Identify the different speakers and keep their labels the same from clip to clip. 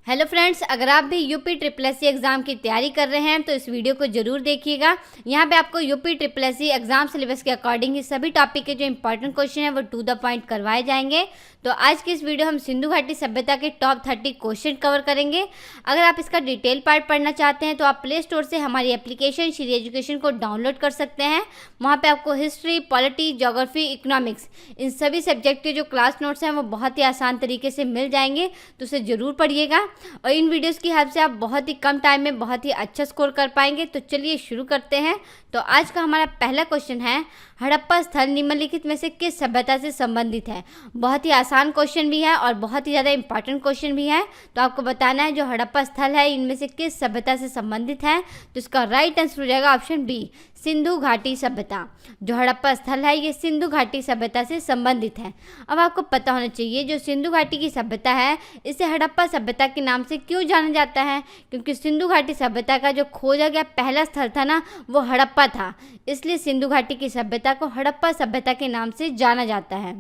Speaker 1: Hello friends, अगर आप भी यूपी ट्रिपल एससी एग्ज़ाम की तैयारी कर रहे हैं तो इस वीडियो को ज़रूर देखिएगा। यहाँ पे आपको UP triple SC exam syllabus के अकॉर्डिंग ही सभी टॉपिक के जो इंपॉर्टेंट क्वेश्चन है वो टू द पॉइंट करवाए जाएंगे। तो आज की इस वीडियो हम सिंधु घाटी सभ्यता के टॉप 30 क्वेश्चन कवर करेंगे। अगर आप इसका डिटेल पार्ट पढ़ना चाहते हैं तो आप प्ले स्टोर से हमारी एप्लीकेशन श्री एजुकेशन को डाउनलोड कर सकते हैं। वहाँ पर आपको हिस्ट्री, पॉलिटी, ज्योग्राफी, इकोनॉमिक्स इन सभी सब्जेक्ट के जो क्लास नोट्स हैं वो बहुत ही आसान तरीके से मिल जाएंगे, तो उसे ज़रूर पढ़िएगा और इन वीडियोस की हेल्प से आप बहुत ही कम टाइम में बहुत ही अच्छा स्कोर कर पाएंगे। तो चलिए शुरू करते हैं। तो आज का हमारा पहला क्वेश्चन है, हड़प्पा स्थल निम्नलिखित में से किस सभ्यता से संबंधित है। बहुत ही आसान क्वेश्चन भी है और बहुत ही ज़्यादा इंपॉर्टेंट क्वेश्चन भी है। तो आपको बताना है जो हड़प्पा स्थल है इनमें से किस सभ्यता से संबंधित है। तो इसका राइट आंसर हो जाएगा ऑप्शन बी, सिंधु घाटी सभ्यता। जो हड़प्पा स्थल है ये सिंधु घाटी सभ्यता से संबंधित है। अब आपको पता होना चाहिए जो सिंधु घाटी की सभ्यता है इसे हड़प्पा सभ्यता के नाम से क्यों जाना जाता है, क्योंकि सिंधु घाटी सभ्यता का जो खोजा गया पहला स्थल था ना वो हड़प्पा था, इसलिए सिंधु घाटी की सभ्यता को हड़प्पा सभ्यता के नाम से जाना जाता है।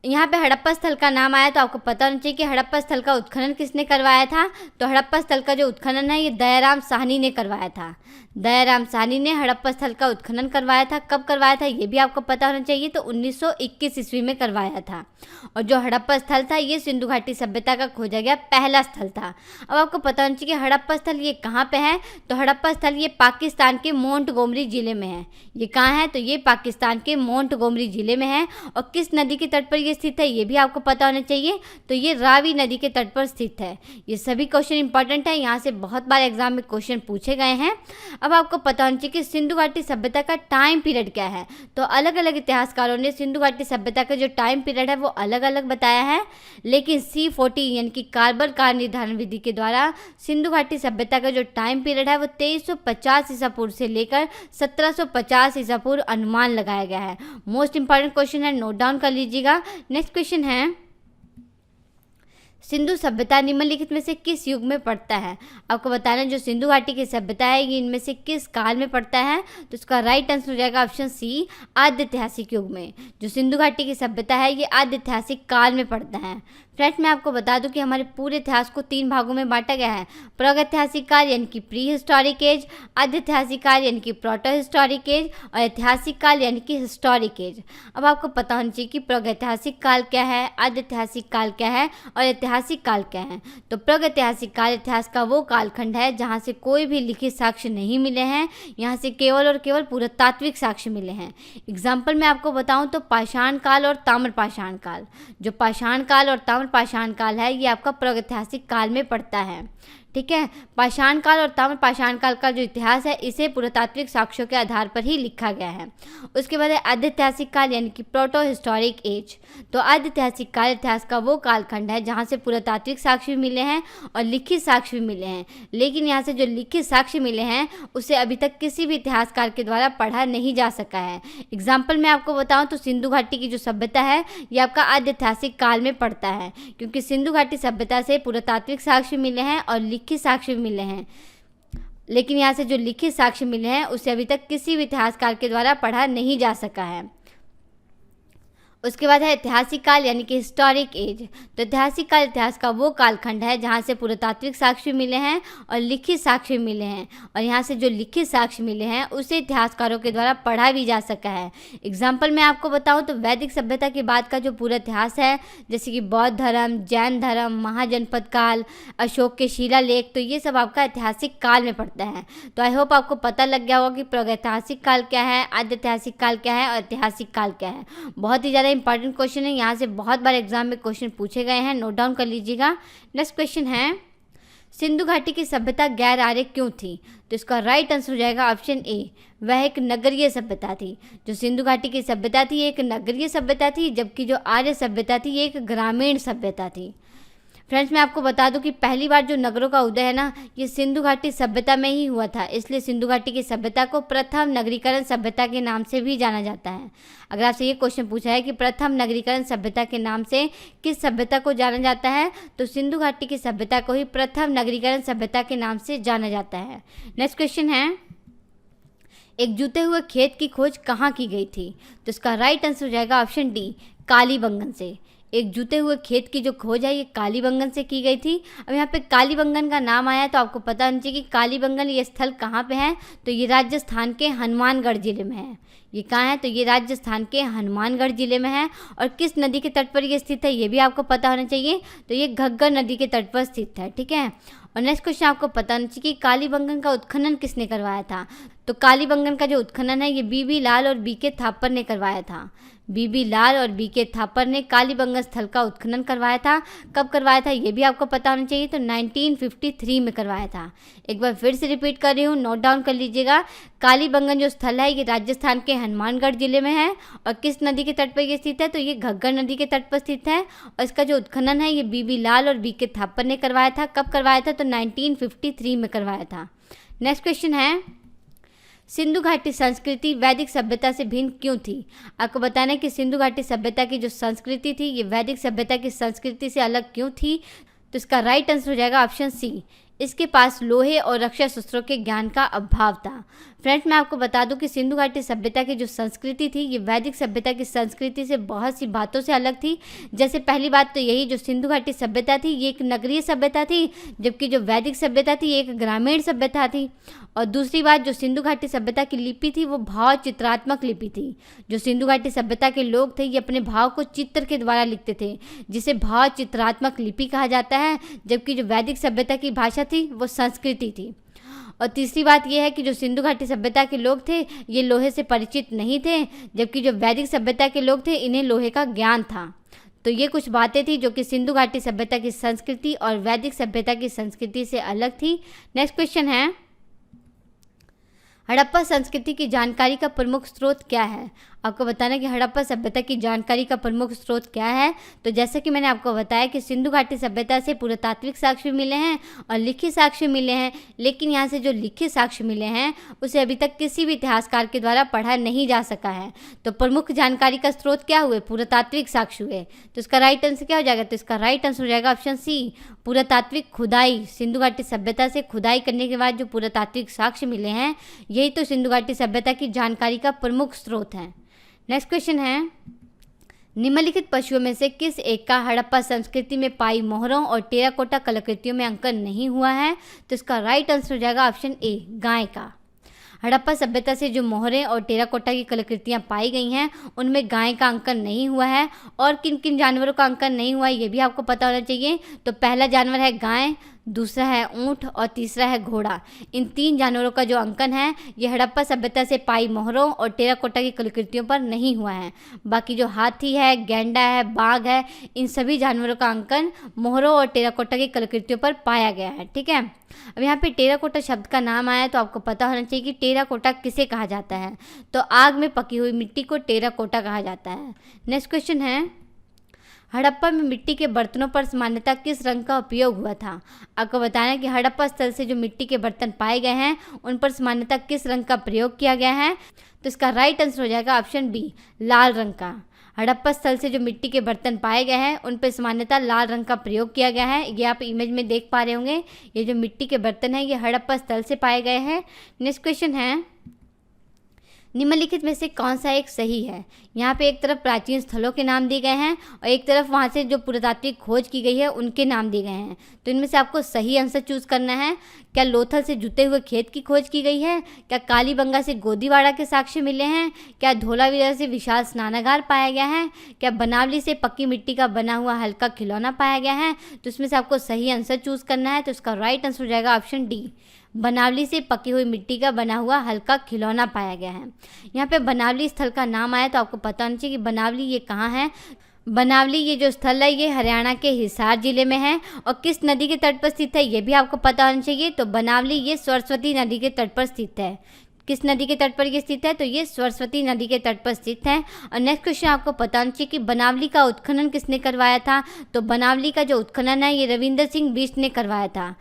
Speaker 1: यहाँ पे हड़प्पा स्थल का नाम आया तो आपको पता होना चाहिए कि हड़प्पा स्थल का उत्खनन किसने करवाया था। तो हड़प्पा स्थल का जो उत्खनन है ये दयाराम साहनी ने करवाया था। दयाराम साहनी ने हड़प्पा स्थल का उत्खनन करवाया था। कब करवाया था ये भी आपको पता होना चाहिए। तो 1921 ईस्वी में करवाया था। और जो हड़प्पा स्थल था ये सिंधु घाटी सभ्यता का खोजा गया पहला स्थल था। अब आपको पता होना चाहिए कि हड़प्पा स्थल ये कहाँ पे है। तो हड़प्पा स्थल ये पाकिस्तान के मोंटगोमरी ज़िले में है। ये कहाँ है तो ये पाकिस्तान के मोंटगोमरी ज़िले में है। और किस नदी के तट पर ये स्थित है ये भी आपको पता होना चाहिए। तो ये रावी नदी के तट पर स्थित है। ये सभी क्वेश्चन इंपॉर्टेंट है, यहाँ से बहुत बार एग्जाम में क्वेश्चन पूछे गए हैं। अब आपको पता होना चाहिए कि सिंधु घाटी सभ्यता का टाइम पीरियड क्या है। तो अलग अलग इतिहासकारों ने सिंधु घाटी सभ्यता का जो टाइम पीरियड है वो अलग अलग बताया है, लेकिन C40 यानी कि कार्बन काल निर्धारण विधि के द्वारा सिंधु घाटी सभ्यता का जो टाइम पीरियड है वो 2350 ईसा पूर्व से लेकर 1750 ईसा पूर्व अनुमान लगाया गया है। मोस्ट इंपॉर्टेंट क्वेश्चन है, नोट डाउन कर लीजिएगा। नेक्स्ट क्वेश्चन है, सिंधु सभ्यता निम्नलिखित में से किस युग में पड़ता है। आपको बताना जो सिंधु घाटी की सभ्यता है ये इनमें से किस काल में पड़ता है। तो इसका राइट आंसर हो जाएगा ऑप्शन सी, आद्य ऐतिहासिक युग में। जो सिंधु घाटी की सभ्यता है ये आद्य ऐतिहासिक काल में पड़ता है। फ्रेंड्स मैं आपको बता दूं कि हमारे पूरे इतिहास को 3 भागों में बांटा गया है, प्रागैतिहासिक काल यानी कि प्री हिस्टोरिक एज, आद्य ऐतिहासिक काल यानी कि प्रोटो हिस्टोरिक एज और ऐतिहासिक काल यानी कि हिस्टोरिक एज। अब आपको पता होना चाहिए कि प्रागैतिहासिक काल क्या है, आद्य ऐतिहासिक काल क्या है और ऐतिहासिक काल क्या है। तो प्रागैतिहासिक काल इतिहास का वो कालखंड है जहाँ से कोई भी लिखित साक्ष्य नहीं मिले हैं, यहाँ से केवल और केवल पुरातात्विक साक्ष्य मिले हैं। एग्जाम्पल मैं आपको बताऊँ तो पाषाण काल और ताम्रपाषाण काल। जो पाषाण काल और ताम्रपाषाण काल है ये आपका प्रागैतिहासिक काल में पड़ता है। ठीक है, पाषाण काल और ताम्रपाषाण काल का जो इतिहास है इसे पुरातात्विक साक्ष्यों के आधार पर ही लिखा गया है। उसके बाद है आद्य ऐतिहासिक काल यानी कि प्रोटो हिस्टोरिक एज। तो आद्य ऐतिहासिक काल इतिहास का वो कालखंड है जहाँ से पुरातात्विक साक्ष्य मिले हैं और लिखित साक्ष्य भी मिले हैं, लेकिन यहाँ से जो लिखित साक्ष्य मिले हैं उसे अभी तक किसी भी इतिहासकार के द्वारा पढ़ा नहीं जा सका है। एग्जाम्पल मैं आपको बताऊँ तो सिंधु घाटी की जो सभ्यता है ये आपका आद्य ऐतिहासिक काल में पड़ता है, क्योंकि सिंधु घाटी सभ्यता से पुरातात्विक साक्ष्य मिले हैं और लिखित साक्ष्य मिले हैं, लेकिन यहाँ से जो लिखित साक्ष्य मिले हैं उसे अभी तक किसी भी इतिहासकार के द्वारा पढ़ा नहीं जा सका है। उसके बाद है ऐतिहासिक काल यानी कि हिस्टोरिक एज। तो ऐतिहासिक काल इतिहास का वो कालखंड है जहाँ से पुरातात्विक साक्ष्य मिले हैं और लिखित साक्ष्य मिले हैं, और यहाँ से जो लिखित साक्ष्य मिले हैं उसे इतिहासकारों के द्वारा पढ़ा भी जा सका है। एग्जाम्पल मैं आपको बताऊँ तो वैदिक सभ्यता के बाद का जो पूरा इतिहास है जैसे कि बौद्ध धर्म, जैन धर्म, महाजनपद काल, अशोक के शिलालेख, तो ये सब आपका ऐतिहासिक काल में पड़ता है। तो आई होप आपको पता लग गया होगा कि प्रागैतिहासिक काल क्या है, आद्य ऐतिहासिक काल क्या है और ऐतिहासिक काल क्या है। बहुत ही ज़्यादा इंपॉर्टेंट क्वेश्चन है, यहाँ से बहुत बार एग्जाम में क्वेश्चन पूछे गए हैं, नोट डाउन कर लीजिएगा। नेक्स्ट क्वेश्चन है, सिंधु घाटी की सभ्यता गैर आर्य क्यों थी। तो इसका राइट आंसर हो जाएगा ऑप्शन ए, वह एक नगरीय सभ्यता थी। जो सिंधु घाटी की सभ्यता थी एक नगरीय सभ्यता थी, जबकि जो आर्य सभ्यता थी ये एक ग्रामीण सभ्यता थी। फ्रेंड्स मैं आपको बता दूं कि पहली बार जो नगरों का उदय है ना ये सिंधु घाटी सभ्यता में ही हुआ था, इसलिए सिंधु घाटी की सभ्यता को प्रथम नगरीकरण सभ्यता के नाम से भी जाना जाता है। अगर आपसे ये क्वेश्चन पूछा है कि प्रथम नगरीकरण सभ्यता के नाम से किस सभ्यता को जाना जाता है, तो सिंधु घाटी की सभ्यता को ही प्रथम नगरीकरण सभ्यता के नाम से जाना जाता है। नेक्स्ट क्वेश्चन है, एक जूते हुए खेत की खोज कहाँ की गई थी। तो इसका राइट आंसर हो जाएगा ऑप्शन डी, कालीबंगन से। एक जूते हुए खेत की जो खोज है ये कालीबंगन से की गई थी। अब यहाँ पे कालीबंगन का नाम आया तो आपको पता होना चाहिए कि कालीबंगन ये स्थल कहाँ पे है, तो ये राजस्थान के हनुमानगढ़ जिले में है। ये कहाँ है, तो ये राजस्थान के हनुमानगढ़ जिले में है। और किस नदी के तट पर ये स्थित है ये भी आपको पता होना चाहिए, तो ये घग्गर नदी के तट पर स्थित है। ठीक है। और नेक्स्ट क्वेश्चन आपको पता होना चाहिए कि कालीबंगन का उत्खनन किसने करवाया था। तो कालीबंगन का जो उत्खनन है ये बीबी लाल और बीके थापर ने करवाया था। बीबी लाल और बीके थापर ने कालीबंगन स्थल का उत्खनन करवाया था। कब करवाया था ये भी आपको पता होना चाहिए, तो 1953 में करवाया था। एक बार फिर से रिपीट कर रही हूँ, नोट डाउन कर लीजिएगा। कालीबंगन जो स्थल है ये राजस्थान के हनुमानगढ़ जिले में है। और किस नदी के तट पर ये स्थित है, तो ये घग्गर नदी के तट पर स्थित है। और इसका जो उत्खनन है ये बीबी लाल और बीके थापर ने करवाया था। कब करवाया था, तो 1953 में करवाया था। नेक्स्ट क्वेश्चन है, सिंधु घाटी संस्कृति वैदिक सभ्यता से भिन्न क्यों थी। आपको बताना है कि सिंधु घाटी सभ्यता की जो संस्कृति थी ये वैदिक सभ्यता की संस्कृति से अलग क्यों थी। तो इसका राइट आंसर हो जाएगा ऑप्शन सी, इसके पास लोहे और रक्षा शस्त्रों के ज्ञान का अभाव था। फ्रेंड्स, मैं आपको बता दूं कि सिंधु घाटी सभ्यता की जो संस्कृति थी ये वैदिक सभ्यता की संस्कृति से बहुत सी बातों से अलग थी। जैसे पहली बात तो यही, जो सिंधु घाटी सभ्यता थी ये एक नगरीय सभ्यता थी, जबकि जो वैदिक सभ्यता थी ये एक ग्रामीण सभ्यता थी। और दूसरी बात, जो सिंधु घाटी सभ्यता की लिपि थी वो भाव चित्रात्मक लिपि थी। जो सिंधु घाटी सभ्यता के लोग थे ये अपने भाव को चित्र के द्वारा लिखते थे, जिसे भाव चित्रात्मक लिपि कहा जाता है। जबकि जो वैदिक सभ्यता की भाषा थी वो संस्कृति थी। और तीसरी बात यह है कि जो सिंधु घाटी सभ्यता के लोग थे ये लोहे से परिचित नहीं थे, जबकि जो वैदिक सभ्यता के लोग थे इन्हें लोहे का ज्ञान था। तो ये कुछ बातें थी जो कि सिंधु घाटी सभ्यता की संस्कृति और वैदिक सभ्यता की संस्कृति से अलग थी। नेक्स्ट क्वेश्चन है, हड़प्पा संस्कृति की जानकारी का प्रमुख स्रोत क्या है। आपको बताना है कि हड़प्पा सभ्यता की जानकारी का प्रमुख स्रोत क्या है। तो जैसे कि मैंने आपको बताया कि सिंधु घाटी सभ्यता से पुरातात्विक साक्ष्य मिले हैं और लिखित साक्ष्य मिले हैं, लेकिन यहाँ से जो लिखित साक्ष्य मिले हैं उसे अभी तक किसी भी इतिहासकार के द्वारा पढ़ा नहीं जा सका है। तो प्रमुख जानकारी का स्रोत क्या हुए, पुरातात्विक साक्ष्य हुए। तो इसका राइट आंसर क्या हो जाएगा, तो इसका राइट आंसर हो जाएगा ऑप्शन सी, पुरातात्विक खुदाई। सिंधु घाटी सभ्यता से खुदाई करने के बाद जो पुरातात्विक साक्ष्य मिले हैं यही तो सिंधु घाटी सभ्यता की जानकारी का प्रमुख स्रोत है। नेक्स्ट क्वेश्चन है, निम्नलिखित पशुओं में से किस एक का हड़प्पा संस्कृति में पाई मोहरों और टेराकोटा कलाकृतियों में अंकन नहीं हुआ है। तो इसका राइट आंसर हो जाएगा ऑप्शन ए, गाय का। हड़प्पा सभ्यता से जो मोहरें और टेराकोटा की कलाकृतियाँ पाई गई हैं उनमें गाय का अंकन नहीं हुआ है। और किन किन जानवरों का अंकन नहीं हुआ है ये भी आपको पता होना चाहिए। तो पहला जानवर है गाय, दूसरा है ऊंट और तीसरा है घोड़ा। इन तीन जानवरों का जो अंकन है ये हड़प्पा सभ्यता से पाई मोहरों और टेराकोटा की कलाकृतियों पर नहीं हुआ है। बाकी जो हाथी है, गैंडा है, बाघ है, इन सभी जानवरों का अंकन मोहरों और टेराकोटा की कलाकृतियों पर पाया गया है। ठीक है। अब यहाँ पे टेराकोटा शब्द का नाम आया तो आपको पता होना चाहिए कि टेराकोटा किसे कहा जाता है। तो आग में पकी हुई मिट्टी को टेराकोटा कहा जाता है। नेक्स्ट क्वेश्चन है, हड़प्पा में मिट्टी के बर्तनों पर सामान्यतः किस रंग का उपयोग हुआ था। आपको बताना है कि हड़प्पा स्थल से जो मिट्टी के बर्तन पाए गए हैं उन पर सामान्यतः किस रंग का प्रयोग किया गया है। तो इसका राइट आंसर हो जाएगा ऑप्शन बी, लाल रंग का। हड़प्पा स्थल से जो मिट्टी के बर्तन पाए गए हैं उन पर सामान्यतः लाल रंग का प्रयोग किया गया है। ये आप इमेज में देख पा रहे होंगे, ये जो मिट्टी के बर्तन हैं ये हड़प्पा स्थल से पाए गए हैं। नेक्स्ट क्वेश्चन है, निम्नलिखित में से कौन सा एक सही है। यहाँ पे एक तरफ प्राचीन स्थलों के नाम दिए गए हैं और एक तरफ वहाँ से जो पुरातात्विक खोज की गई है उनके नाम दिए गए हैं। तो इनमें से आपको सही आंसर चूज करना है। क्या लोथल से जुते हुए खेत की खोज की गई है, क्या कालीबंगा से गोदीवाड़ा के साक्ष्य मिले हैं, क्या धोलावीरा से विशाल स्नानागार पाया गया है, क्या बनावली से पक्की मिट्टी का बना हुआ हल्का खिलौना पाया गया है। तो इसमें से आपको सही आंसर चूज करना है। तो इसका राइट आंसर हो जाएगा ऑप्शन डी, बनावली से पकी हुई मिट्टी का बना हुआ हल्का खिलौना पाया गया है। यहाँ पे बनावली स्थल का नाम आया तो आपको पता होना चाहिए कि बनावली ये कहाँ है। बनावली ये जो स्थल है ये हरियाणा के हिसार जिले में है। और किस नदी के तट पर स्थित है ये भी आपको पता होना चाहिए। तो बनावली ये सरस्वती नदी के तट पर स्थित है। किस नदी के तट पर ये स्थित है, तो ये सरस्वती नदी के तट पर स्थित है। और नेक्स्ट क्वेश्चन आपको पता होना चाहिए कि बनावली का उत्खनन किसने करवाया था। तो बनावली का जो उत्खनन है ये रविंद्र सिंह बिष्ट ने करवाया था।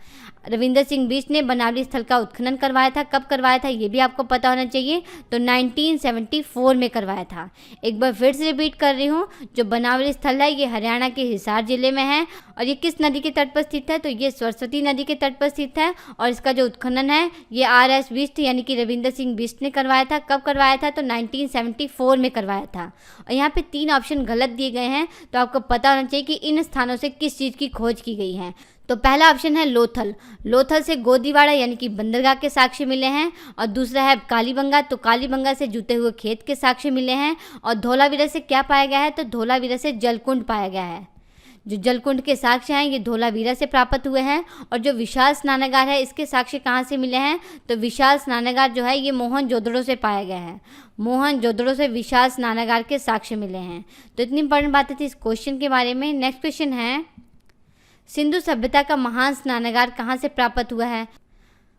Speaker 1: रविंदर सिंह बिष्ट ने बनावली स्थल का उत्खनन करवाया था। कब करवाया था ये भी आपको पता होना चाहिए, तो 1974 में करवाया था। एक बार फिर से रिपीट कर रही हूँ, जो बनावली स्थल है ये हरियाणा के हिसार जिले में है और ये किस नदी के तट पर स्थित है, तो ये सरस्वती नदी के तट पर स्थित है और इसका जो उत्खनन है ये RS बिष्ट यानी कि रविंदर सिंह बिष्ट ने करवाया था। कब करवाया था, तो 1974 में करवाया था। और यहाँ पे 3 ऑप्शन गलत दिए गए हैं, तो आपको पता होना चाहिए कि इन स्थानों से किस चीज़ की खोज की गई है। तो पहला ऑप्शन है लोथल। लोथल से गोदीवाड़ा यानी कि बंदरगाह के साक्ष्य मिले हैं। और दूसरा है कालीबंगा, तो कालीबंगा से जुते हुए खेत के साक्ष्य मिले हैं। और धौलावीरा से क्या पाया गया है, तो धौलावीरा से जलकुंड पाया गया है। जो जलकुंड के साक्ष्य हैं ये धौलावीरा से प्राप्त हुए हैं। और जो विशाल स्नानागार है इसके साक्ष्य कहाँ से मिले हैं, तो विशाल स्नानागार जो है ये मोहनजोदड़ो से पाया गया है। मोहनजोदड़ो से विशाल स्नानागार के साक्ष्य मिले हैं। तो इतनी इंपॉर्टेंट बातें थी इस क्वेश्चन के बारे में। नेक्स्ट क्वेश्चन है, सिंधु सभ्यता का महान स्नानागार कहाँ से प्राप्त हुआ है।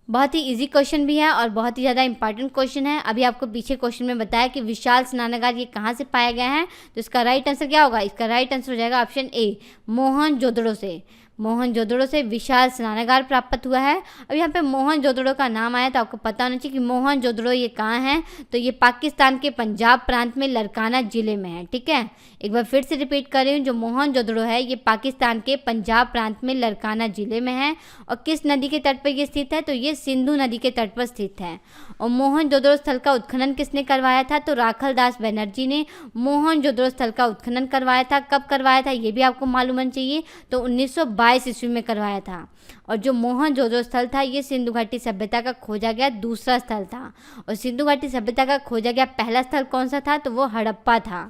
Speaker 1: बहुत ही इजी क्वेश्चन भी है और बहुत ही ज़्यादा इंपॉर्टेंट क्वेश्चन है। अभी आपको पीछे क्वेश्चन में बताया कि विशाल स्नानागार ये कहाँ से पाया गया है, तो इसका राइट आंसर क्या होगा, इसका राइट आंसर हो जाएगा ऑप्शन ए, मोहनजोदड़ो से। मोहनजोदड़ो से विशाल स्नानागार प्राप्त हुआ है। अब यहाँ पे मोहनजोदड़ो का नाम आया तो आपको पता होना चाहिए कि मोहनजोदड़ो ये कहाँ है, तो ये पाकिस्तान के पंजाब प्रांत में लरकाना ज़िले में है। ठीक है, एक बार फिर से रिपीट कर रही हूँ, जो मोहनजोदड़ो है ये पाकिस्तान के पंजाब प्रांत में लरकाना ज़िले में है। और किस नदी के तट पर ये स्थित है, तो ये सिंधु नदी के तट पर स्थित है। और मोहनजोदड़ो स्थल का उत्खनन किसने करवाया था, तो राखल दास बनर्जी ने मोहनजोदड़ो स्थल का उत्खनन करवाया था। कब करवाया था ये भी आपको मालूम होना चाहिए, तो 1922 ईस्वी में करवाया था। और जो मोहनजोदड़ो स्थल था ये सिंधु घाटी सभ्यता का खोजा गया दूसरा स्थल था। और सिंधु घाटी सभ्यता का खोजा गया पहला स्थल कौन सा था, तो वो हड़प्पा था।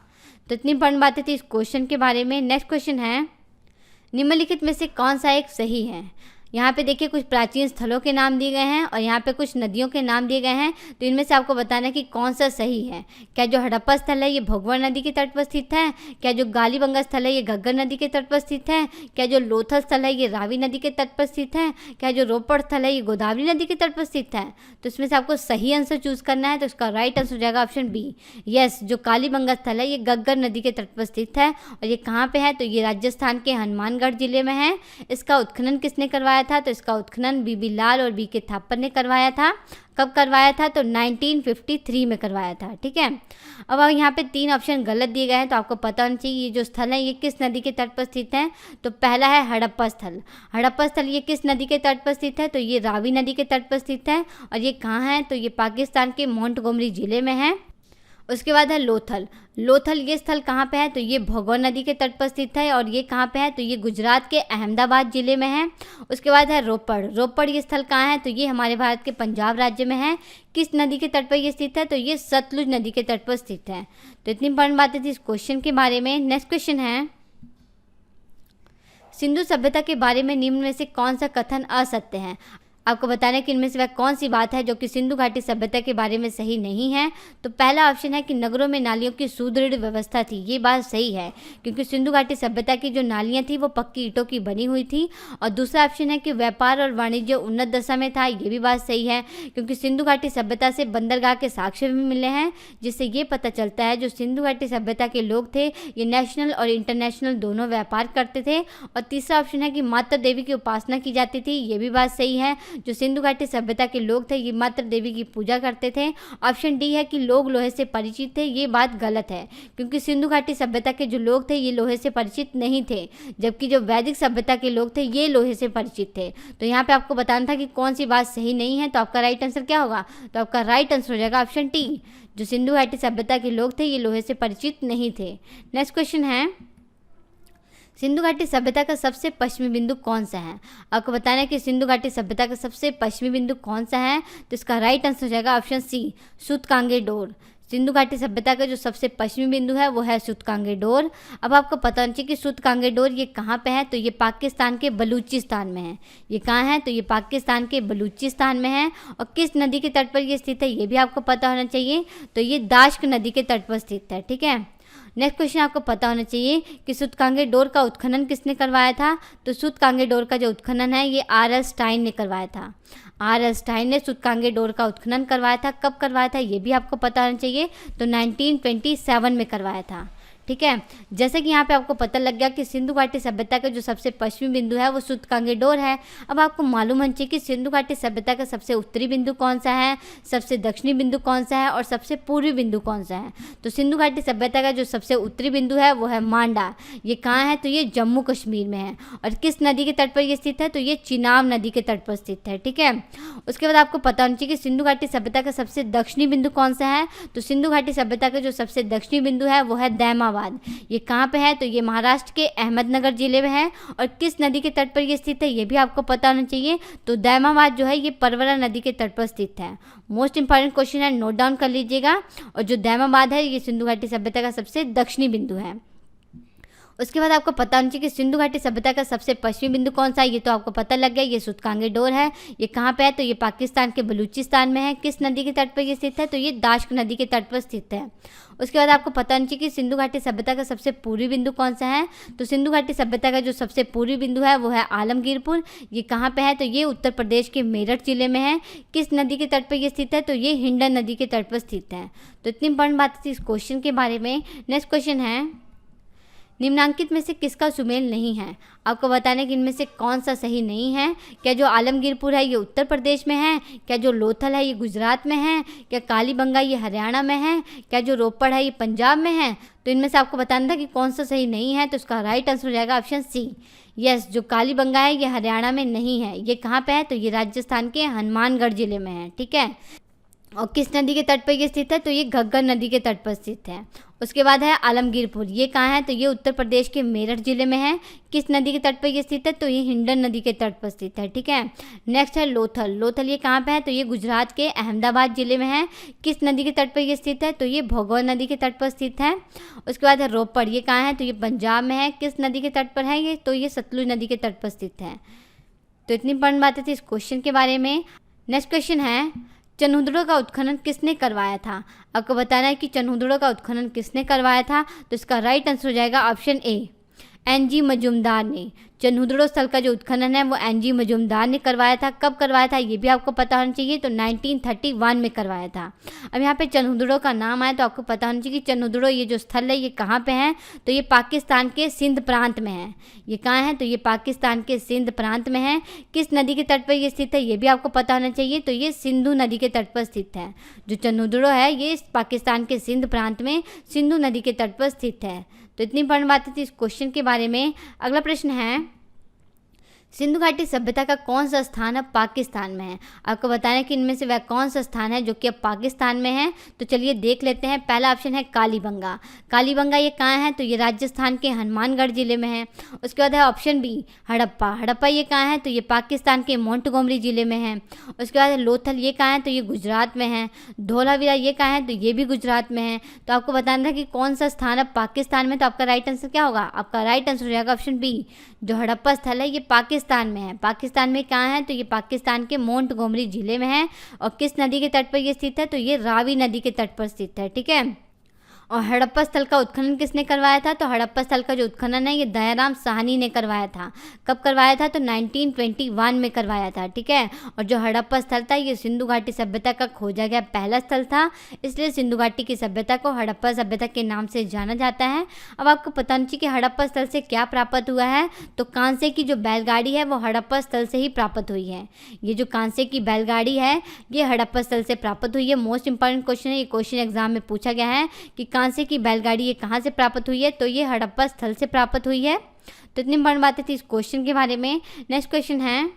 Speaker 1: तो इतनी इंपॉर्टेंट बातें थी इस क्वेश्चन के बारे में। नेक्स्ट क्वेश्चन है, निम्नलिखित में से कौन सा एक सही है। यहाँ पे देखिए कुछ प्राचीन स्थलों के नाम दिए गए हैं और यहाँ पे कुछ नदियों के नाम दिए गए हैं। तो इनमें से आपको बताना है कि कौन सा सही है। क्या जो हड़प्पा स्थल है ये भोगवड़ नदी के तट पर स्थित है, क्या जो गालीबंगा स्थल है ये घग्गर नदी के तट पर स्थित है, क्या जो लोथल स्थल है ये रावी नदी के तट पर स्थित है, क्या जो रोपड़ स्थल है ये गोदावरी नदी के तट पर स्थित है। तो इसमें से आपको सही आंसर चूज करना है, तो इसका राइट आंसर हो जाएगा ऑप्शन बी, यस, जो कालीबंगा स्थल है ये घग्गर नदी के तट पर स्थित है। और ये कहाँ पे है, तो ये राजस्थान के हनुमानगढ़ जिले में है। इसका उत्खनन किसने करवाया था, तो इसका उत्खनन बीबी लाल और बी के थापर ने करवाया था। कब करवाया था, तो 1953 में करवाया था। ठीक है, अब यहाँ पे 3 ऑप्शन गलत दिए गए हैं, तो आपको पता होना चाहिए ये जो स्थल है ये किस नदी के तट पर स्थित है। तो पहला है हड़प्पा स्थल। हड़प्पा स्थल ये किस नदी के तट पर स्थित है, तो ये रावी नदी के तट पर स्थित है। और ये कहाँ है, तो ये पाकिस्तान के मोंटगोमरी जिले में है। उसके बाद है लोथल। लोथल ये स्थल कहाँ पे है, तो ये भोगवड़ नदी के तट पर स्थित है। और ये कहाँ पे है, तो ये गुजरात के अहमदाबाद जिले में है। उसके बाद है रोपड़। रोपड़ ये स्थल कहाँ है, तो ये हमारे भारत के पंजाब राज्य में है। किस नदी के तट पर ये स्थित है, तो ये सतलुज नदी के तट पर स्थित है। तो इतनी इंपॉर्टेंट बातें थी इस क्वेश्चन के बारे में। नेक्स्ट क्वेश्चन है, सिंधु सभ्यता के बारे में निम्न में से कौन सा कथन असत्य है। आपको बताना है कि इनमें से वह कौन सी बात है जो कि सिंधु घाटी सभ्यता के बारे में सही नहीं है। तो पहला ऑप्शन है कि नगरों में नालियों की सुदृढ़ व्यवस्था थी। ये बात सही है, क्योंकि सिंधु घाटी सभ्यता की जो नालियाँ थी वो पक्की ईंटों की बनी हुई थी। और दूसरा ऑप्शन है कि व्यापार और वाणिज्य उन्नत दशा में था। ये भी बात सही है, क्योंकि सिंधु घाटी सभ्यता से बंदरगाह के साक्ष्य भी मिले हैं, जिससे ये पता चलता है जो सिंधु घाटी सभ्यता के लोग थे ये नेशनल और इंटरनेशनल दोनों व्यापार करते थे। और तीसरा ऑप्शन है कि माता देवी की उपासना की जाती थी। ये भी बात सही है, जो सिंधु घाटी सभ्यता के लोग थे ये मात्र देवी की पूजा करते थे। ऑप्शन डी है कि लोग लोहे से परिचित थे। ये बात गलत है, क्योंकि सिंधु घाटी सभ्यता के जो लोग थे ये लोहे से परिचित नहीं थे, जबकि जो वैदिक सभ्यता के लोग थे ये लोहे से परिचित थे। तो यहाँ पे आपको बताना था कि कौन सी बात सही नहीं है। तो आपका राइट आंसर क्या होगा, तो आपका राइट आंसर हो जाएगा ऑप्शन टी, जो सिंधु घाटी सभ्यता के लोग थे ये लोहे से परिचित नहीं थे। नेक्स्ट क्वेश्चन है, सिंधु घाटी सभ्यता का सबसे पश्चिमी बिंदु कौन सा है। आपको बताना है कि सिंधु घाटी सभ्यता का सबसे पश्चिमी बिंदु कौन सा है। तो इसका राइट आंसर हो जाएगा ऑप्शन सी, सूतकांगे डोर। सिंधु घाटी सभ्यता का जो सबसे पश्चिमी बिंदु है वो है सूतकांगे डोर। अब आपको पता होना चाहिए कि सूतकांगे डोर ये कहाँ पे है, तो ये पाकिस्तान के बलूचिस्तान में है। ये कहाँ है, तो ये पाकिस्तान के बलूचिस्तान में है। और किस नदी के तट पर ये स्थित है ये भी आपको पता होना चाहिए, तो ये दाश्क नदी के तट पर स्थित है। ठीक है, नेक्स्ट क्वेश्चन आपको पता होना चाहिए कि सूतकांगे डोर का उत्खनन किसने करवाया था। तो सूतकांगे डोर का जो उत्खनन है ये R.L. स्टाइन ने करवाया था। R.L. स्टाइन ने सूतकांगे डोर का उत्खनन करवाया था। कब करवाया था ये भी आपको पता होना चाहिए, तो 1927 में करवाया था। ठीक है। जैसे कि यहाँ पे आपको पता लग गया कि सिंधु घाटी सभ्यता का जो सबसे पश्चिमी बिंदु है वो सूतकांगेडोर है। अब आपको मालूम होना चाहिए कि सिंधु घाटी सभ्यता का सबसे उत्तरी बिंदु कौन सा है, सबसे दक्षिणी बिंदु कौन सा है और सबसे पूर्वी बिंदु कौन सा है। तो सिंधु घाटी सभ्यता का जो सबसे उत्तरी बिंदु है वो है मांडा। ये कहाँ है, तो ये जम्मू कश्मीर में है। और किस नदी के तट पर ये स्थित है, तो ये चिनाब नदी के तट पर स्थित है। ठीक है। उसके बाद आपको पता होना चाहिए कि सिंधु घाटी सभ्यता का सबसे दक्षिणी बिंदु कौन सा है। तो सिंधु घाटी सभ्यता का जो सबसे दक्षिणी बिंदु है वो है दैमाबाद। ये कहाँ पे है, तो ये महाराष्ट्र के अहमदनगर जिले में है। और किस नदी के तट पर ये स्थित है ये भी आपको पता होना चाहिए। तो दैमाबाद जो है ये परवरा नदी के तट पर स्थित है। मोस्ट इंपॉर्टेंट क्वेश्चन है, नोट डाउन कर लीजिएगा। और जो दैमाबाद है ये सिंधु घाटी सभ्यता का सबसे दक्षिणी बिंदु है। उसके बाद आपको पता होना चाहिए कि सिंधु घाटी सभ्यता का सबसे पश्चिमी बिंदु कौन सा है, ये तो आपको पता लग गया, ये सूतकांगेडोर है। ये कहाँ पे है, तो ये पाकिस्तान के बलूचिस्तान में है। किस नदी के तट पर ये स्थित है, तो ये दाश्क नदी के तट पर स्थित है। उसके बाद आपको पता होना चाहिए कि सिंधु घाटी सभ्यता का सबसे पूर्वी बिंदु कौन सा है। तो सिंधु घाटी सभ्यता का जो सबसे पूर्वी बिंदु है वो है आलमगीरपुर। ये कहाँ पे है, तो ये उत्तर प्रदेश के मेरठ जिले में है। किस नदी के तट पर ये स्थित है, तो ये हिंडन नदी के तट पर स्थित है। तो इतनी इंपॉर्टेंट बात थी इस क्वेश्चन के बारे में। नेक्स्ट क्वेश्चन है, निम्नांकित में से किसका सुमेल नहीं है। आपको बताना है कि इनमें से कौन सा सही नहीं है। क्या जो आलमगीरपुर है ये उत्तर प्रदेश में है, क्या जो लोथल है ये गुजरात में है, क्या कालीबंगा ये हरियाणा में है, क्या जो रोपड़ है ये पंजाब में है। तो इनमें से आपको बताना था कि कौन सा सही नहीं है। तो इसका राइट आंसर हो जाएगा ऑप्शन सी। यस, जो कालीबंगा है ये हरियाणा में नहीं है। ये कहाँ पे है, तो ये राजस्थान के हनुमानगढ़ जिले में है। ठीक है। और किस नदी के तट पर ये स्थित है, तो ये घग्गर नदी के तट पर स्थित है। उसके बाद है आलमगीरपुर। ये कहाँ है, तो ये उत्तर प्रदेश के मेरठ जिले में है। किस नदी के तट पर ये स्थित है, तो ये हिंडन नदी के तट पर स्थित है। ठीक है। नेक्स्ट है लोथल। लोथल ये कहाँ पे है, तो ये गुजरात के अहमदाबाद जिले में है। किस नदी के तट पर ये स्थित है, तो ये भोगोल नदी के तट पर स्थित है। उसके बाद है रोपड़। ये कहाँ है, तो ये पंजाब में है। किस नदी के तट पर है ये, तो ये सतलुज नदी के तट पर स्थित है। तो इतनी इंपॉर्टेंट बातें थी इस क्वेश्चन के बारे में। नेक्स्ट क्वेश्चन है, चनहुदड़ों का उत्खनन किसने करवाया था। आपको बताना है कि चनहुदड़ों का उत्खनन किसने करवाया था। तो इसका राइट आंसर हो जाएगा ऑप्शन ए, एन.जी. मजूमदार ने। चनहुदड़ों स्थल का जो उत्खनन है वो एन.जी. मजूमदार ने करवाया था। कब करवाया था ये भी आपको पता होना चाहिए। तो 1931 में करवाया था। अब यहाँ पे चनहुदड़ों का नाम आया तो आपको पता होना चाहिए कि चनहुदड़ों ये जो स्थल है ये कहाँ पे है। तो ये पाकिस्तान के सिंध प्रांत में है। ये कहाँ है, तो ये पाकिस्तान के सिंध प्रांत में है। किस नदी के तट पर ये स्थित है ये भी आपको पता होना चाहिए। तो ये सिंधु नदी के तट पर स्थित है। जो चनहुदड़ों है ये पाकिस्तान के सिंध प्रांत में सिंधु नदी के तट पर स्थित है। तो इतनी इंपॉर्टेंट बातें थी इस क्वेश्चन के बारे में। अगला प्रश्न है, सिंधु घाटी सभ्यता का कौन सा स्थान अब पाकिस्तान में है। आपको बताना है कि इनमें से वह कौन सा स्थान है जो कि अब पाकिस्तान में है। तो चलिए देख लेते हैं। पहला ऑप्शन है कालीबंगा। कालीबंगा ये कहाँ है, तो ये राजस्थान के हनुमानगढ़ जिले में है। उसके बाद है ऑप्शन बी हड़प्पा। हड़प्पा ये कहाँ है, तो ये पाकिस्तान के मोंटगोमरी जिले में है। उसके बाद है लोथल। ये कहाँ है, तो ये गुजरात में है। धोलावीरा ये कहाँ है, तो ये भी गुजरात में है। तो आपको बताना था कि कौन सा स्थान अब पाकिस्तान में। तो आपका राइट आंसर क्या होगा, आपका राइट आंसर हो जाएगा ऑप्शन बी, जो हड़प्पा स्थल है ये पाकिस्तान में है। पाकिस्तान में कहाँ है, तो ये पाकिस्तान के मोंटगोमरी जिले में है। और किस नदी के तट पर ये स्थित है, तो ये रावी नदी के तट पर स्थित है। ठीक है। और हड़प्पा स्थल का उत्खनन किसने करवाया था, तो हड़प्पा स्थल का जो उत्खनन है ये दयाराम साहनी ने करवाया था। कब करवाया था, तो 1921 में करवाया था। ठीक है। और जो हड़प्पा स्थल था ये सिंधु घाटी सभ्यता का खोजा गया पहला स्थल था, इसलिए सिंधु घाटी की सभ्यता को हड़प्पा सभ्यता के नाम से जाना जाता है। अब आपको पता नहीं कि हड़प्पा स्थल से क्या प्राप्त हुआ है, तो कांसे की जो बैलगाड़ी है वो हड़प्पा स्थल से ही प्राप्त हुई है। ये जो कांसे की बैलगाड़ी है ये हड़प्पा स्थल से प्राप्त हुई है। मोस्ट इंपॉर्टेंट क्वेश्चन है, ये क्वेश्चन एग्जाम में पूछा गया है कि कांसे की बैलगाड़ी ये कहाँ से प्राप्त हुई है, तो ये हड़प्पा स्थल से प्राप्त हुई है। तो इतनी बड़ी बातें थी इस क्वेश्चन के बारे में। नेक्स्ट क्वेश्चन है,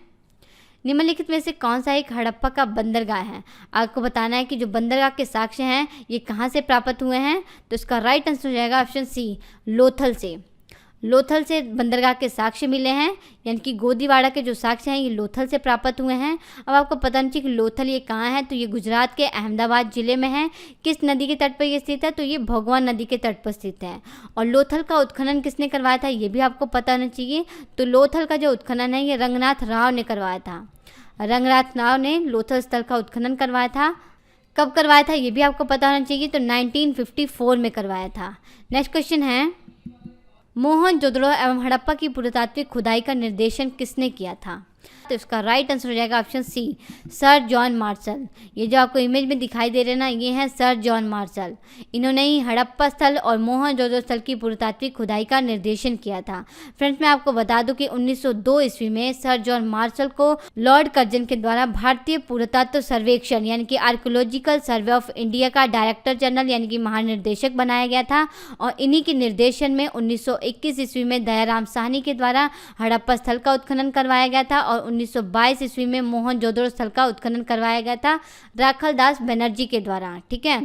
Speaker 1: निम्नलिखित में से कौन सा एक हड़प्पा का बंदरगाह है। आपको बताना है कि जो बंदरगाह के साक्ष्य हैं ये कहाँ से प्राप्त हुए हैं। तो इसका राइट आंसर हो जाएगा ऑप्शन सी, लोथल से। लोथल से बंदरगाह के साक्ष्य मिले हैं, यानी कि गोदीवाड़ा के जो साक्ष्य हैं ये लोथल से प्राप्त हुए हैं। अब आपको पता नहीं कि लोथल ये कहाँ है, तो ये गुजरात के अहमदाबाद जिले में है। किस नदी के तट पर ये स्थित है, तो ये भगवान नदी के तट पर स्थित है। और लोथल का उत्खनन किसने करवाया था ये भी आपको पता होना चाहिए। तो लोथल का जो उत्खनन है ये रंगनाथ राव ने करवाया था। रंगनाथ राव ने लोथल स्थल का उत्खनन करवाया था। कब करवाया था ये भी आपको पता होना चाहिए। तो 1954 में करवाया था। नेक्स्ट क्वेश्चन है, मोहनजोदड़ो एवं हड़प्पा की पुरातात्विक खुदाई का निर्देशन किसने किया था। तो इसका राइट आंसर हो जाएगा option C, sir John Marshall. ये जो आपको इमेज में दिखाई दे रहे हैं ना, ये हैं सर जॉन मार्शल। इन्होंने ही हड़प्पा स्थल और मोहनजोदड़ो स्थल की पुरातात्विक खुदाई का निर्देशन किया था। फ्रेंड्स, मैं आपको बता दूं कि 1902 ईस्वी में सर जॉन मार्शल को लॉर्ड कर्जन के द्वारा भारतीय पुरातत्व सर्वेक्षण यानी कि आर्कियोलॉजिकल सर्वे ऑफ इंडिया का डायरेक्टर जनरल यानी कि महानिर्देशक बनाया गया था। और इन्हीं के निर्देशन में 1921 ईस्वी में दयाराम साहनी के द्वारा हड़प्पा स्थल का उत्खनन करवाया गया था और 1922 ईस्वी में मोहनजोदड़ो स्थल का उत्खनन करवाया गया था राखल दास बनर्जी के द्वारा। ठीक है,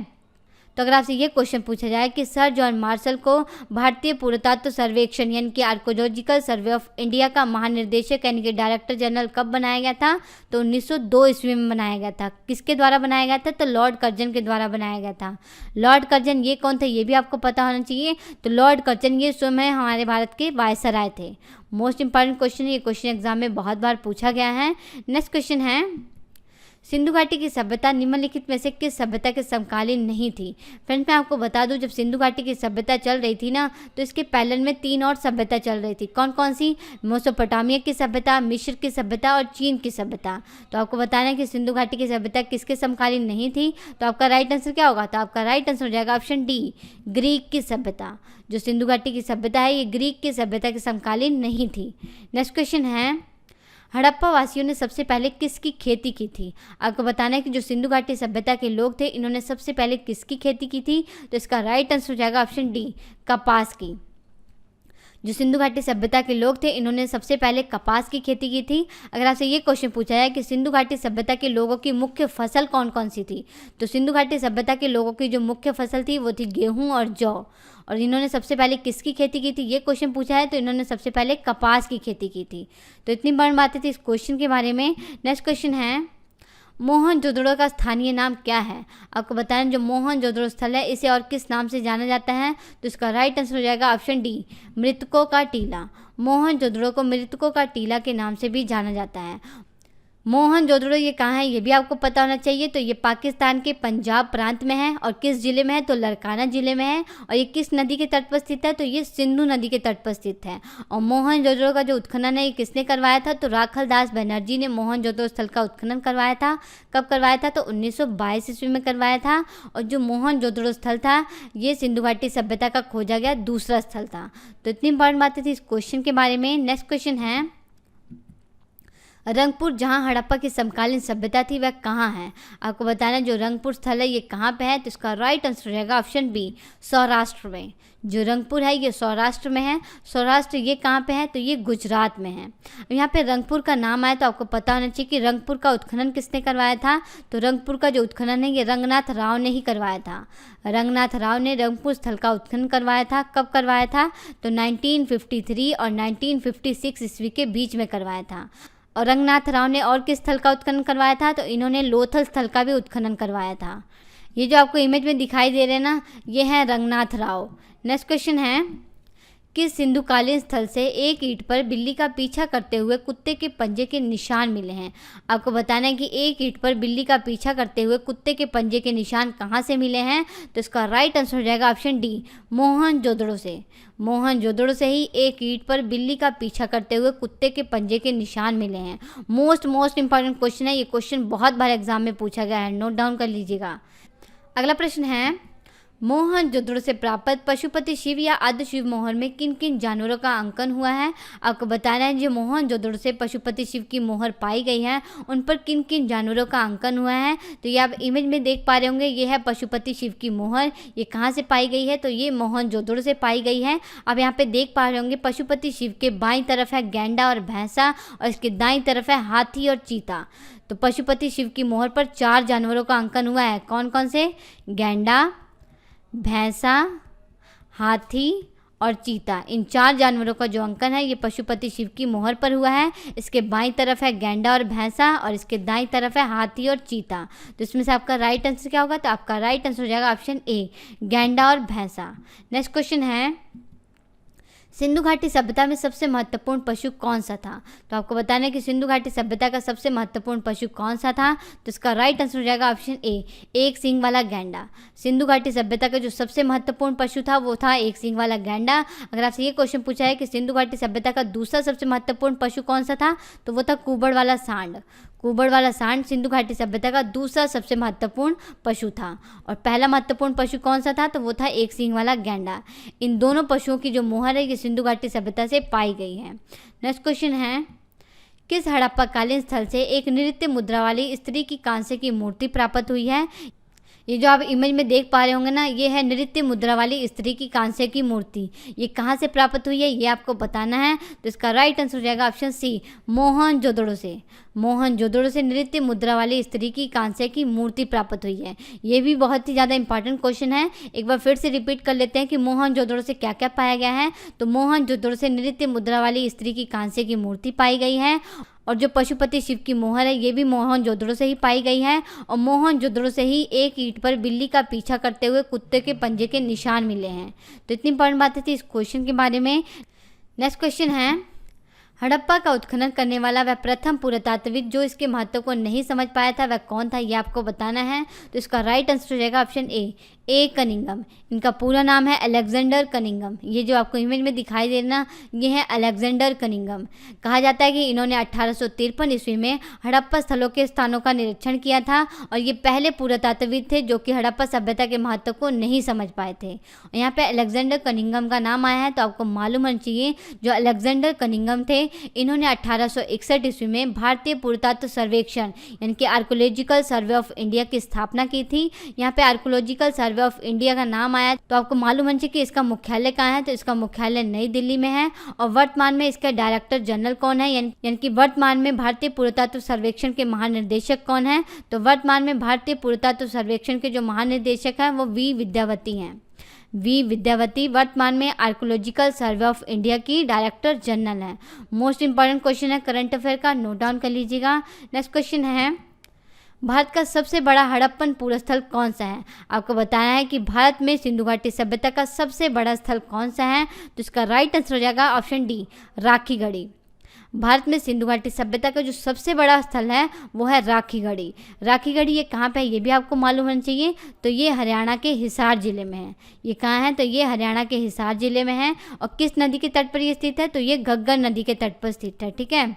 Speaker 1: तो अगर आपसे ये क्वेश्चन पूछा जाए कि सर जॉन मार्शल को भारतीय पुरातत्व सर्वेक्षण यानी कि आर्कियोलॉजिकल सर्वे ऑफ इंडिया का महानिर्देशक यानी कि डायरेक्टर जनरल कब बनाया गया था, तो 1902 ईस्वी में बनाया गया था। किसके द्वारा बनाया गया था, तो लॉर्ड कर्जन के द्वारा बनाया गया था। लॉर्ड कर्जन ये कौन थे, ये भी आपको पता होना चाहिए। तो लॉर्ड कर्जन ये स्वयं हमारे भारत के वायसराय थे। मोस्ट इंपॉर्टेंट क्वेश्चन है, ये क्वेश्चन एग्जाम में बहुत बार पूछा गया है। नेक्स्ट क्वेश्चन है, सिंधु घाटी की सभ्यता निम्नलिखित में से किस सभ्यता के समकालीन नहीं थी। फ्रेंड्स, मैं आपको बता दूं, जब सिंधु घाटी की सभ्यता चल रही थी ना, तो इसके पैरेलल में 3 और सभ्यता चल रही थी। कौन कौन सी, मेसोपोटामिया की सभ्यता, मिस्र की सभ्यता और चीन की सभ्यता। तो आपको बताना है कि सिंधु घाटी की सभ्यता किसके समकालीन नहीं थी। तो आपका राइट आंसर क्या होगा, तो आपका राइट आंसर हो जाएगा ऑप्शन डी, ग्रीक की सभ्यता। जो सिंधु घाटी की सभ्यता है ये ग्रीक की सभ्यता के समकालीन नहीं थी। नेक्स्ट क्वेश्चन है, हड़प्पा वासियों ने सबसे पहले किसकी खेती की थी। आपको बताना है कि जो सिंधु घाटी सभ्यता के लोग थे, इन्होंने सबसे पहले किसकी खेती की थी। तो इसका राइट आंसर हो जाएगा ऑप्शन डी, कपास की। जो सिंधु घाटी सभ्यता के लोग थे, इन्होंने सबसे पहले कपास की खेती की थी। अगर आपसे ये क्वेश्चन पूछा जाए कि सिंधु घाटी सभ्यता के लोगों की मुख्य फसल कौन कौन सी थी, तो सिंधु घाटी सभ्यता के लोगों की जो मुख्य फसल थी वो थी गेहूं और जौ। और इन्होंने सबसे पहले किसकी खेती की थी, ये क्वेश्चन पूछा है, तो इन्होंने सबसे पहले कपास की खेती की थी। तो इतनी बड़ी बातें थी इस क्वेश्चन के बारे में। नेक्स्ट क्वेश्चन है, मोहनजोदड़ो का स्थानीय नाम क्या है। आपको बताएं, जो मोहनजोदड़ो स्थल है इसे और किस नाम से जाना जाता है। तो इसका राइट आंसर हो जाएगा ऑप्शन डी, मृतकों का टीला। मोहनजोदड़ो को मृतकों का टीला के नाम से भी जाना जाता है। मोहनजोदड़ो ये कहाँ है, ये भी आपको पता होना चाहिए। तो ये पाकिस्तान के पंजाब प्रांत में है। और किस ज़िले में है, तो लरकाना ज़िले में है। और ये किस नदी के तट पर स्थित है, तो ये सिंधु नदी के तट पर स्थित है। और मोहनजोदड़ो का जो उत्खनन है ये किसने करवाया था, तो राखल दास बनर्जी ने मोहनजोदड़ो स्थल का उत्खनन करवाया था। कब करवाया था, तो 1922 ईस्वी में करवाया था। और जो मोहनजोदड़ो स्थल था ये सिंधु घाटी सभ्यता का खोजा गया दूसरा स्थल था। तो इतनी इंपॉर्टेंट बातें थी इस क्वेश्चन के बारे में। नेक्स्ट क्वेश्चन है, रंगपुर जहाँ हड़प्पा की समकालीन सभ्यता थी वह कहाँ है। आपको बताना जो रंगपुर स्थल है ये कहाँ पे है। तो इसका राइट आंसर हो जाएगा ऑप्शन बी, सौराष्ट्र में। जो रंगपुर है ये सौराष्ट्र में है। सौराष्ट्र ये कहाँ पे है, तो ये गुजरात में है। यहाँ पे रंगपुर का नाम आया तो आपको पता होना चाहिए कि रंगपुर का उत्खनन किसने करवाया था। तो रंगपुर का जो उत्खनन है ये रंगनाथ राव ने ही करवाया था। रंगनाथ राव ने रंगपुर स्थल का उत्खनन करवाया था। कब करवाया था, तो 1953 और 1956 ईस्वी के बीच में करवाया था। और रंगनाथ राव ने और किस स्थल का उत्खनन करवाया था, तो इन्होंने लोथल स्थल का भी उत्खनन करवाया था। ये जो आपको इमेज में दिखाई दे रहे हैं ना, ये हैं रंगनाथ राव। नेक्स्ट क्वेश्चन है, किस सिंधुकालीन स्थल से एक ईंट पर बिल्ली का पीछा करते हुए कुत्ते के पंजे के निशान मिले हैं। आपको बताना है कि एक ईंट पर बिल्ली का पीछा करते हुए कुत्ते के पंजे के निशान कहाँ से मिले हैं। तो इसका राइट आंसर हो जाएगा ऑप्शन डी, मोहनजोदड़ो से। मोहनजोदड़ो से ही एक ईंट पर बिल्ली का पीछा करते हुए कुत्ते के पंजे के निशान मिले हैं। मोस्ट इंपॉर्टेंट क्वेश्चन है। ये क्वेश्चन बहुत बार एग्जाम में पूछा गया है, नोट डाउन कर लीजिएगा। अगला प्रश्न है, मोहनजोदड़ो से प्राप्त पशुपति शिव या आदि शिव मोहर में किन किन जानवरों का अंकन हुआ है। आपको बताना है जो मोहनजोदड़ो से पशुपति शिव की मोहर पाई गई है उन पर किन किन जानवरों का अंकन हुआ है। तो ये आप इमेज में देख पा रहे होंगे, ये है पशुपति शिव की मोहर। ये कहाँ से पाई गई है, तो ये मोहनजोदड़ो से पाई गई है। आप यहाँ पे देख पा रहे होंगे पशुपति शिव के बाईं तरफ है गैंडा और भैंसा और इसके दाईं तरफ है हाथी और चीता। तो पशुपति शिव की मोहर पर 4 जानवरों का अंकन हुआ है। कौन कौन से, गैंडा, भैंसा, हाथी और चीता। इन 4 जानवरों का जो अंकन है ये पशुपति शिव की मोहर पर हुआ है। इसके बाईं तरफ है गैंडा और भैंसा और इसके दाईं तरफ है हाथी और चीता। तो इसमें से आपका राइट आंसर क्या होगा, तो आपका राइट आंसर हो जाएगा ऑप्शन ए, गैंडा और भैंसा। नेक्स्ट क्वेश्चन है, सिंधु घाटी सभ्यता में सबसे महत्वपूर्ण पशु कौन सा था? तो आपको बताना है कि सिंधु घाटी सभ्यता का सबसे महत्वपूर्ण पशु कौन सा था। तो इसका राइट आंसर हो जाएगा ऑप्शन ए, एक सींग वाला गैंडा। सिंधु घाटी सभ्यता का जो सबसे महत्वपूर्ण पशु था वो था एक सींग वाला गैंडा। अगर आपसे ये क्वेश्चन पूछा है कि सिंधु घाटी सभ्यता का दूसरा सबसे महत्वपूर्ण पशु कौन सा था, तो वो था कुबड़ वाला सांड। कुबड़ वाला सांड सिंधु घाटी सभ्यता का दूसरा सबसे महत्वपूर्ण पशु था। और पहला महत्वपूर्ण पशु कौन सा था, तो वो था एक सींग वाला गैंडा। इन दोनों पशुओं की जो मोहर है ये सिंधु घाटी सभ्यता से पाई गई है। नेक्स्ट क्वेश्चन है, किस हड़प्पा कालीन स्थल से एक नृत्य मुद्रा वाली स्त्री की कांस्य की मूर्ति प्राप्त हुई है? ये जो आप इमेज में देख पा रहे होंगे ना, ये है नृत्य मुद्रा वाली स्त्री की कांस्य की मूर्ति। ये कहाँ से प्राप्त हुई है ये आपको बताना है। तो इसका राइट आंसर हो जाएगा ऑप्शन सी, मोहनजोदड़ो से। मोहनजोदड़ो से नृत्य मुद्रा वाली स्त्री की कांस्य की मूर्ति प्राप्त हुई है। ये भी बहुत ही ज़्यादा इंपॉर्टेंट क्वेश्चन है। एक बार फिर से रिपीट कर लेते हैं कि मोहनजोदड़ो से क्या क्या पाया गया है। तो मोहनजोदड़ो से नृत्य मुद्रा वाली स्त्री की कांस्य की मूर्ति पाई गई है। और जो पशुपति शिव की मोहर है ये भी मोहनजोदड़ो से ही पाई गई है। और मोहनजोदड़ो से ही एक ईंट पर बिल्ली का पीछा करते हुए कुत्ते के पंजे के निशान मिले हैं। तो इतनी इंपॉर्टेंट बातें थी इस क्वेश्चन के बारे में। नेक्स्ट क्वेश्चन है, हड़प्पा का उत्खनन करने वाला वह प्रथम पुरातात्विक जो इसके महत्व को नहीं समझ पाया था वह कौन था, ये आपको बताना है। तो इसका राइट आंसर हो जाएगा ऑप्शन ए कनिंघम। इनका पूरा नाम है अलेक्जेंडर कनिंघम। ये जो आपको इमेज में दिखाई दे रहा ये है अलेक्जेंडर कनिंघम। कहा जाता है कि इन्होंने 1853 ईस्वी में हड़प्पा स्थलों के स्थानों का निरीक्षण किया था और ये पहले पुरातात्विक थे जो कि हड़प्पा सभ्यता के महत्व को नहीं समझ पाए थे। और यहाँ पे अलेक्जेंडर कनिंघम का नाम आया है तो आपको मालूम होना चाहिए जो अलेक्जेंडर कनिंघम थे इन्होंने 1861 ईस्वी में भारतीय पुरातत्व सर्वेक्षण यानी कि आर्कोलॉजिकल सर्वे ऑफ इंडिया की स्थापना की थी। यहाँ पे आर्कोलॉजिकल सर्वे ऑफ इंडिया का नाम आया तो आपको मालूम होना चाहिए कि इसका मुख्यालय कहाँ है। तो इसका मुख्यालय नई दिल्ली में है। और वर्तमान में इसका डायरेक्टर जनरल कौन है, यानी कि वर्तमान में भारतीय पुरातत्व सर्वेक्षण के महानिर्देशक कौन है। तो वर्तमान में भारतीय पुरातत्व सर्वेक्षण के जो महानिर्देशक हैं वो वी विद्यावती हैं। वी विद्यावती वर्तमान में आर्कोलॉजिकल सर्वे ऑफ इंडिया की डायरेक्टर जनरल है। मोस्ट इंपॉर्टेंट क्वेश्चन है करंट अफेयर का, नोट डाउन कर लीजिएगा। नेक्स्ट क्वेश्चन है, भारत का सबसे बड़ा हड़प्पन पूर्व स्थल कौन सा है? आपको बताना है कि भारत में सिंधु घाटी सभ्यता का सबसे बड़ा स्थल कौन सा है। तो इसका राइट आंसर हो जाएगा ऑप्शन डी, राखीगढ़ी। भारत में सिंधु घाटी सभ्यता का जो सबसे बड़ा स्थल है वो है राखीगढ़ी। राखीगढ़ी ये कहाँ पे है ये भी आपको मालूम होना चाहिए। तो ये हरियाणा के हिसार जिले में है। ये कहाँ है, तो ये हरियाणा के हिसार जिले में है। और किस नदी के तट पर ये स्थित है, तो ये घग्गर नदी के तट पर स्थित है। ठीक है।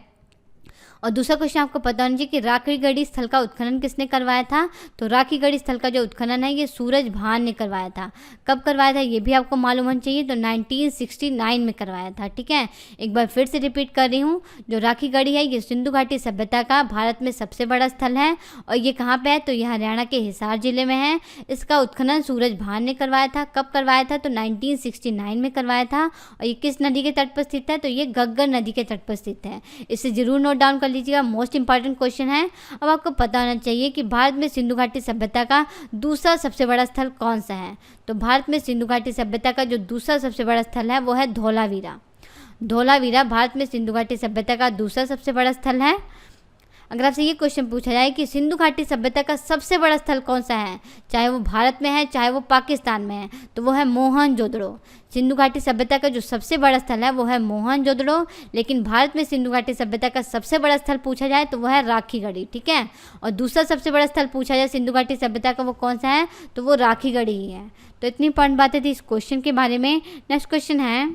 Speaker 1: और दूसरा क्वेश्चन आपको पता होना चाहिए कि राखीगढ़ी स्थल का उत्खनन किसने करवाया था। तो राखीगढ़ी स्थल का जो उत्खनन है ये सूरज भान ने करवाया था। कब करवाया था ये भी आपको मालूम होना चाहिए। तो 1969 में करवाया था। ठीक है। एक बार फिर से रिपीट कर रही हूँ, जो राखीगढ़ी है ये सिंधु घाटी सभ्यता का भारत में सबसे बड़ा स्थल है। और ये कहाँ पे है, तो ये हरियाणा के हिसार जिले में है। इसका उत्खनन सूरज भान ने करवाया था। कब करवाया था, तो 1969 में करवाया था। और ये किस नदी के तट पर स्थित है, तो ये घग्गर नदी के तट पर स्थित है। इसे जरूर नोट डाउन कर लीजिएगा, मोस्ट इंपॉर्टेंट क्वेश्चन है। अब आपको पता होना चाहिए कि भारत में सिंधु घाटी सभ्यता का दूसरा सबसे बड़ा स्थल कौन सा है। तो भारत में सिंधु घाटी सभ्यता का जो दूसरा सबसे बड़ा स्थल है वो है धौलावीरा। धौलावीरा भारत में सिंधु घाटी सभ्यता का दूसरा सबसे बड़ा स्थल है। अगर आपसे ये क्वेश्चन पूछा जाए कि सिंधु घाटी सभ्यता का सबसे बड़ा स्थल कौन सा है, चाहे वो भारत में है चाहे वो पाकिस्तान में है, तो वो है मोहनजोदड़ो। सिंधु घाटी सभ्यता का जो सबसे बड़ा स्थल है वो है मोहनजोदड़ो। लेकिन भारत में सिंधु घाटी सभ्यता का सबसे बड़ा स्थल पूछा जाए तो वो है राखीगढ़ी। ठीक है। और दूसरा सबसे बड़ा स्थल पूछा जाए सिंधु घाटी सभ्यता का वो कौन सा है, तो वो राखीगढ़ी ही है। तो इतनी इंपॉर्टेंट बातें थी इस क्वेश्चन के बारे में। नेक्स्ट क्वेश्चन है,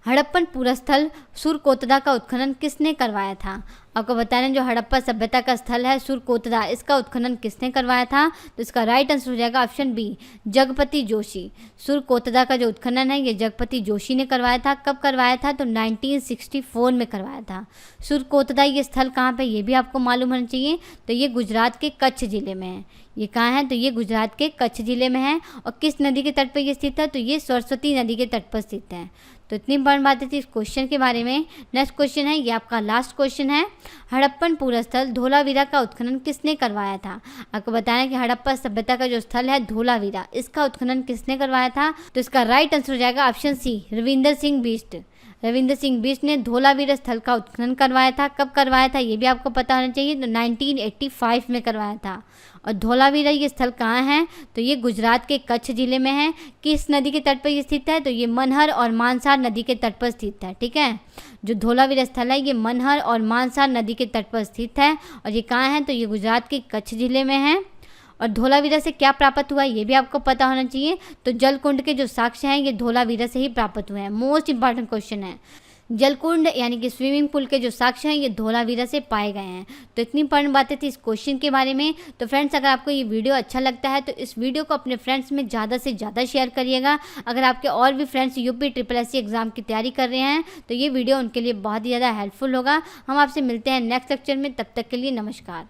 Speaker 1: हड़प्पन पुरस्थल सुरकोतदा का उत्खनन किसने करवाया था। आपको बताना जो हड़प्पा सभ्यता का स्थल है सुरकोतदा, इसका उत्खनन किसने करवाया था। तो इसका राइट आंसर हो जाएगा ऑप्शन बी, जगपति जोशी। सुरकोतदा का जो उत्खनन है ये जगपति जोशी ने करवाया था। कब करवाया था, तो 1964 में करवाया था। सुरकोतदा ये स्थल कहाँ पे ये भी आपको मालूम होना चाहिए। तो ये गुजरात के कच्छ जिले में है। ये कहाँ है, तो ये गुजरात के कच्छ जिले में है। और किस नदी के तट पर ये स्थित है, तो ये सरस्वती नदी के तट पर स्थित है। तो इतनी इंपॉर्टेंट बातें थी इस क्वेश्चन के बारे में। नेक्स्ट क्वेश्चन है, ये आपका लास्ट क्वेश्चन है, हड़प्पन पुरस्थल धौलावीरा का उत्खनन किसने करवाया था। आपको बताना है कि हड़प्पा सभ्यता का जो स्थल है धौलावीरा, इसका उत्खनन किसने करवाया था। तो इसका राइट आंसर हो जाएगा ऑप्शन सी, रविंदर सिंह बिष्ट। रविंद्र सिंह बिष्ट ने धोलावीरा स्थल का उत्खनन करवाया था। कब करवाया था ये भी आपको पता होना चाहिए, तो 1985 में करवाया था। और धोलावीरा ये स्थल कहाँ है, तो ये गुजरात के कच्छ जिले में है। किस नदी के तट पर ये स्थित है, तो ये मनहर और मानसार नदी के तट पर स्थित है। ठीक है, जो धोलावीरा स्थल है ये मनहर और मानसार नदी के तट पर स्थित है। और ये कहाँ है, तो ये गुजरात के कच्छ जिले में है। और धोलावीरा से क्या प्राप्त हुआ ये भी आपको पता होना चाहिए, तो जलकुंड के जो साक्ष्य हैं ये धोलावीरा से ही प्राप्त हुए हैं। मोस्ट इंपॉर्टेंट क्वेश्चन है, जलकुंड यानी कि स्विमिंग पूल के जो साक्ष्य हैं ये धोलावीरा से पाए गए हैं। तो इतनी इंपॉर्टेंट बातें थी इस क्वेश्चन के बारे में। तो फ्रेंड्स, अगर आपको ये वीडियो अच्छा लगता है तो इस वीडियो को अपने फ्रेंड्स में ज़्यादा से ज़्यादा शेयर करिएगा। अगर आपके और भी फ्रेंड्स यूपी SSC एग्जाम की तैयारी कर रहे हैं तो ये वीडियो उनके लिए बहुत ही ज़्यादा हेल्पफुल होगा। हम आपसे मिलते हैं नेक्स्ट लेक्चर में, तब तक के लिए नमस्कार।